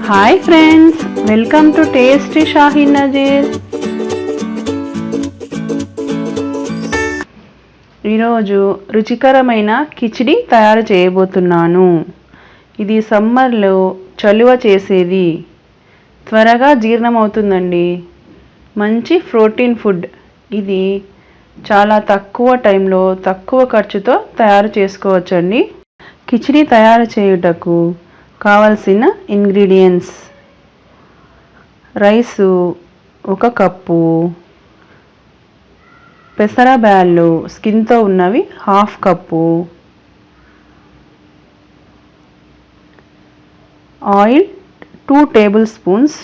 Hi friends, welcome to tasty Shahi Nazeer. ఈరోజు రుచికరమైన కిచిడి తయారు చేయబోతున్నాను. ఇది సమ్మర్లో చలువ చేసేది, త్వరగా జీర్ణమవుతుందండి. మంచి ప్రోటీన్ ఫుడ్. ఇది చాలా తక్కువ టైంలో తక్కువ ఖర్చుతో తయారు చేసుకోవచ్చండి. కిచిడి తయారు చేయుటకు కావలసిన ఇంగ్రీడియంట్స్: రైసు 1 కప్పు, పెసర బ్యాళ్ళు స్కిన్తో ఉన్నవి 1/2 కప్పు, ఆయిల్ 2 టేబుల్ స్పూన్స్,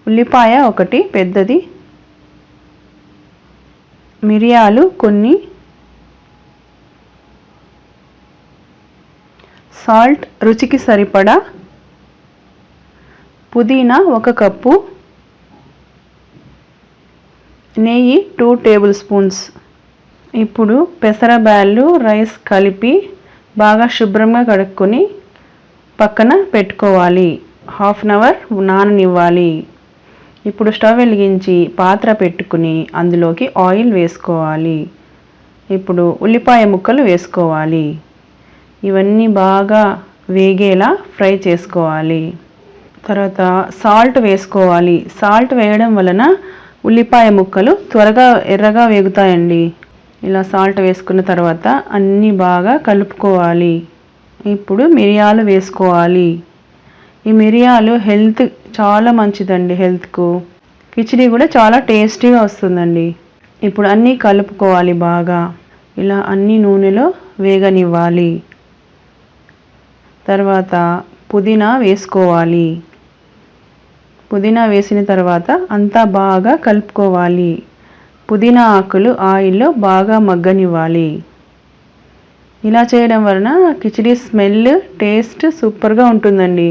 ఉల్లిపాయ 1 పెద్దది, మిరియాలు కొన్ని, సాల్ట్ రుచికి సరిపడా, పుదీనా 1 కప్పు, నెయ్యి 2 టేబుల్ స్పూన్స్. ఇప్పుడు పెసర బ్యాళ్ళు రైస్ కలిపి బాగా శుభ్రంగా కడుక్కొని పక్కన పెట్టుకోవాలి. 1/2 అవర్ నాననివ్వాలి. ఇప్పుడు స్టవ్ వెలిగించి పాత్ర పెట్టుకుని అందులోకి ఆయిల్ వేసుకోవాలి. ఇప్పుడు ఉల్లిపాయ ముక్కలు వేసుకోవాలి. ఇవన్నీ బాగా వేగేలా ఫ్రై చేసుకోవాలి. తర్వాత సాల్ట్ వేసుకోవాలి. సాల్ట్ వేయడం వలన ఉల్లిపాయ ముక్కలు త్వరగా ఎర్రగా వేగుతాయండి. ఇలా సాల్ట్ వేసుకున్న తర్వాత అన్నీ బాగా కలుపుకోవాలి. ఇప్పుడు మిరియాలు వేసుకోవాలి. ఈ మిరియాలు హెల్త్ చాలా మంచిదండి. హెల్త్కు కిచిడి కూడా చాలా టేస్టీగా వస్తుందండి. ఇప్పుడు అన్నీ కలుపుకోవాలి బాగా. ఇలా అన్ని నూనెలో వేగనివ్వాలి. తర్వాత పుదీనా వేసుకోవాలి. పుదీనా వేసిన తర్వాత అంతా బాగా కలుపుకోవాలి. పుదీనా ఆకులు ఆయిల్లో బాగా మగ్గనివ్వాలి. ఇలా చేయడం వలన కిచిడి స్మెల్, టేస్ట్ సూపర్గా ఉంటుందండి.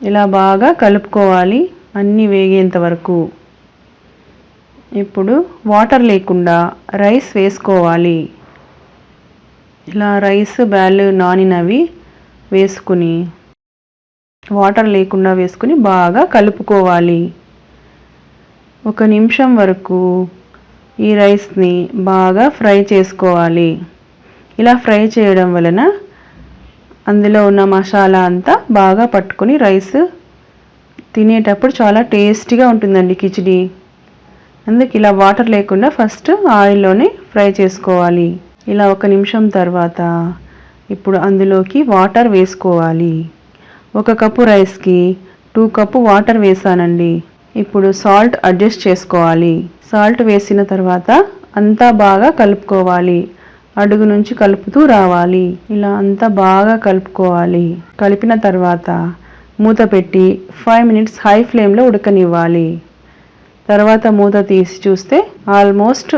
ఇలా బాగా కలుపుకోవాలి అన్నీ వేగేంత వరకు. ఇప్పుడు వాటర్ లేకుండా రైస్ వేసుకోవాలి. ఇలా రైస్ బ్యాళ్ళు నానినవి వేసుకుని వాటర్ లేకుండా వేసుకుని బాగా కలుపుకోవాలి. 1 నిమిషం వరకు ఈ రైస్ని బాగా ఫ్రై చేసుకోవాలి. ఇలా ఫ్రై చేయడం వలన అందులో ఉన్న మసాలా అంతా బాగా పట్టుకొని రైస్ తినేటప్పుడు చాలా టేస్టీగా ఉంటుందండి కిచిడి. అందుకే ఇలా వాటర్ లేకుండా ఫస్ట్ ఆయిల్లోనే ఫ్రై చేసుకోవాలి. ఇలా 1 నిమిషం తర్వాత ఇప్పుడు అందులోకి వాటర్ వేసుకోవాలి. 1 కప్పు రైస్కి 2 కప్పు వాటర్ వేసానండి. ఇప్పుడు సాల్ట్ అడ్జస్ట్ చేసుకోవాలి. సాల్ట్ వేసిన తర్వాత అంతా బాగా కలుపుకోవాలి. అడుగు నుంచి కలుపుతూ రావాలి. ఇలా అంతా బాగా కలుపుకోవాలి. కలిపిన తర్వాత మూత పెట్టి 5 మినిట్స్ హై ఫ్లేమ్లో ఉడకనివ్వాలి. తర్వాత మూత తీసి చూస్తే ఆల్మోస్ట్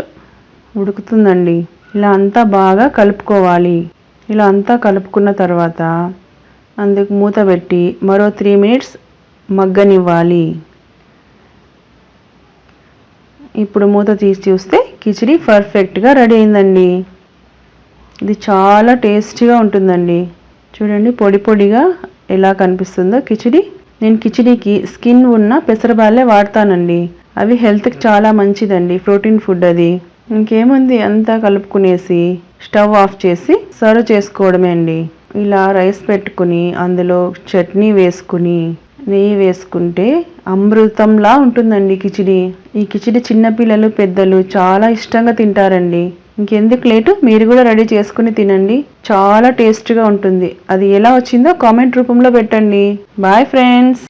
ఉడుకుతుందండి. ఇలా అంతా బాగా కలుపుకోవాలి. ఇలా అంతా కలుపుకున్న తర్వాత అందుకు మూత పెట్టి మరో 3 మినిట్స్ మగ్గనివ్వాలి. ఇప్పుడు మూత తీసి చూస్తే కిచిడి పర్ఫెక్ట్గా రెడీ అయిందండి. ఇది చాలా టేస్టీగా ఉంటుందండి. చూడండి పొడి పొడిగా ఎలా కనిపిస్తుందో కిచిడి. నేను కిచిడికి స్కిన్ ఉన్న పెసరబ్యాళ్ళే వాడతానండి. అవి హెల్త్కి చాలా మంచిదండి. ప్రోటీన్ ఫుడ్ అది. ఇంకేముంది, అంతా కలుపుకునేసి స్టవ్ ఆఫ్ చేసి సర్వ్ చేసుకోవడమే అండి. ఇలా రైస్ పెట్టుకుని అందులో చట్నీ వేసుకుని నెయ్యి వేసుకుంటే అమృతంలా ఉంటుందండి కిచిడి. ఈ కిచిడి చిన్నపిల్లలు పెద్దలు చాలా ఇష్టంగా తింటారండి. ఇంకెందుకు లేటు, మీరు కూడా రెడీ చేసుకుని తినండి. చాలా టేస్ట్గా ఉంటుంది. అది ఎలా వచ్చిందో కామెంట్ రూపంలో పెట్టండి. Bye friends.